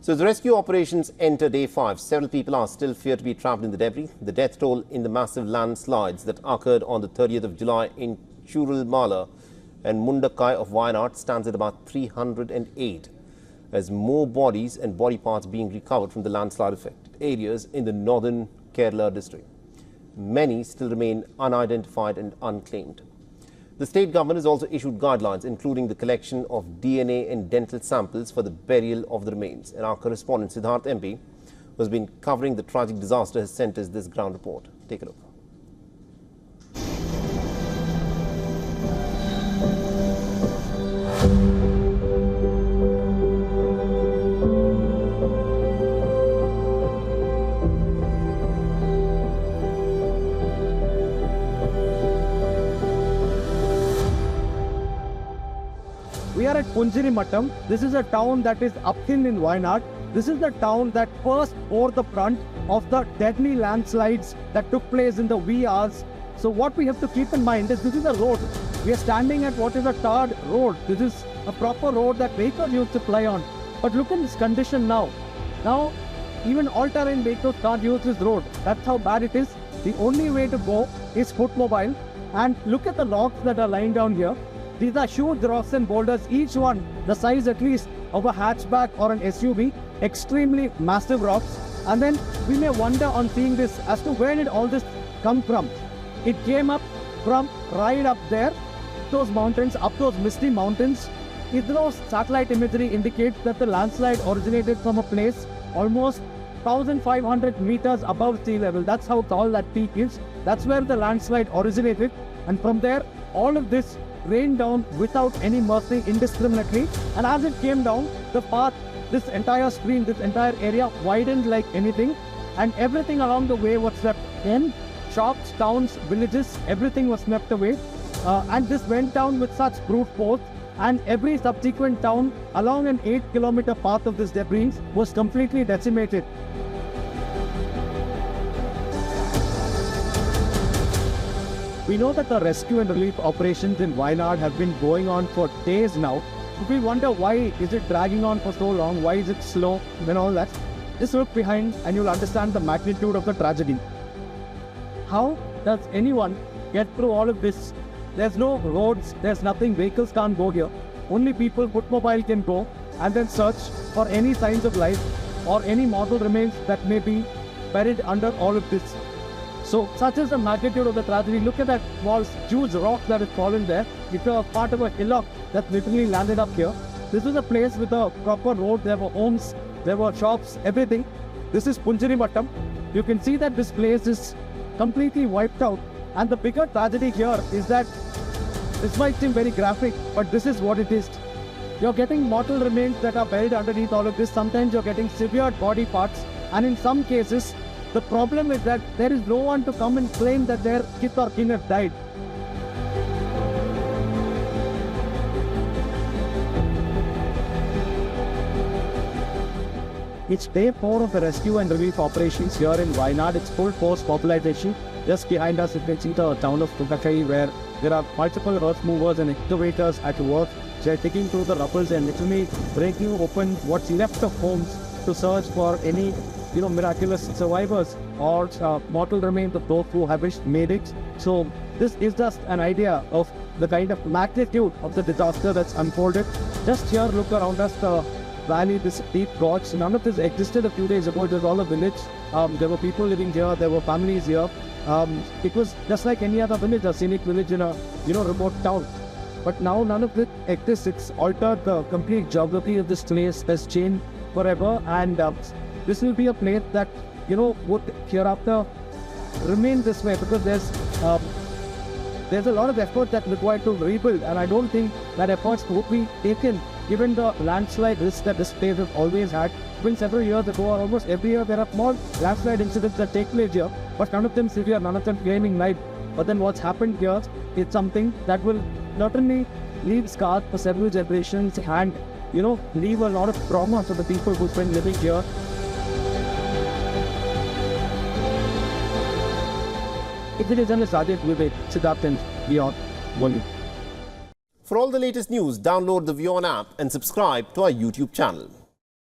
So as rescue operations enter day 5, several people are still feared to be trapped in the debris. The death toll in the massive landslides that occurred on the 30th of July in Churalmala and Mundakai of Wayanad stands at about 308, as more bodies and body parts being recovered from the landslide affected areas in the northern Kerala district. Many still remain unidentified and unclaimed. The state government has also issued guidelines, including the collection of DNA and dental samples for the burial of the remains. And our correspondent Siddharth MP, who has been covering the tragic disaster, has sent us this ground report. Take a look. We are at Punjirimattam. This is a town that is uphill in Wayanad. This is the town that first bore the brunt of the deadly landslides that took place in the wee hours. So what we have to keep in mind is this is a road. We are standing at what is a tarred road. This is a proper road that vehicles used to ply on. But look at this condition now. Now, even all-terrain vehicles can't use this road. That's how bad it is. The only way to go is footmobile. And look at the rocks that are lying down here. These are huge rocks and boulders, each one the size at least of a hatchback or an SUV, extremely massive rocks. And then we may wonder on seeing this as to where did all this come from. It came up from right up there, those mountains, up those misty mountains. ISRO's satellite imagery indicates that the landslide originated from a place almost 1,500 meters above sea level. That's how tall that peak is. That's where the landslide originated. And from there, all of this rained down without any mercy, indiscriminately. And as it came down, the path, this entire stream, this entire area widened like anything. And everything along the way was swept in. Shops, towns, villages, everything was swept away. And this went down with such brute force. And every subsequent town along an 8-kilometer path of this debris was completely decimated. We know that the rescue and relief operations in Wayanad have been going on for days now. We wonder why is it dragging on for so long, why is it slow and all that. Just look behind and you'll understand the magnitude of the tragedy. How does anyone get through all of this? There's no roads, there's nothing, vehicles can't go here. Only people, footmobile can go and then search for any signs of life or any mortal remains that may be buried under all of this. So such is the magnitude of the tragedy. Look at that small, huge rock that has fallen there. It's a part of a hillock that literally landed up here. This was a place with a proper road. There were homes, there were shops, everything. This is Punjirimattam. You can see that this place is completely wiped out. And the bigger tragedy here is that this might seem very graphic, but this is what it is. You're getting mortal remains that are buried underneath all of this. Sometimes you're getting severed body parts. And in some cases, the problem is that there is no one to come and claim that their kith or kin have died. It's day 4 of the rescue and relief operations here in Wayanad. It's full force mobilization. Just behind us, you can see the town of Mundakai, where there are multiple earth movers and excavators at work. They're digging through the rubble and literally breaking open what's left of homes to search for any miraculous survivors or mortal remains of those who have made it. So this is just an idea of the kind of magnitude of the disaster that's unfolded. Just here, look around us, the valley, this deep gorge. None of this existed a few days ago. It was all a village. There were people living here. There were families here. It was just like any other village, a scenic village in a remote town. But now none of it exists. It's altered. The complete geography of this place has changed forever, and this will be a place that would hereafter remain this way, because there's a lot of effort that's required to rebuild, and I don't think that efforts would be taken given the landslide risk that this place has always had. Been several years ago, or almost every year, there are small landslide incidents that take place here, but none of them severe, none of them claiming life. But then what's happened here is something that will certainly leave scars for several generations and leave a lot of trauma to the people who've been living here. It is Landslide with Siddharth and WION World. For all the latest news, download the WION app and subscribe to our YouTube channel.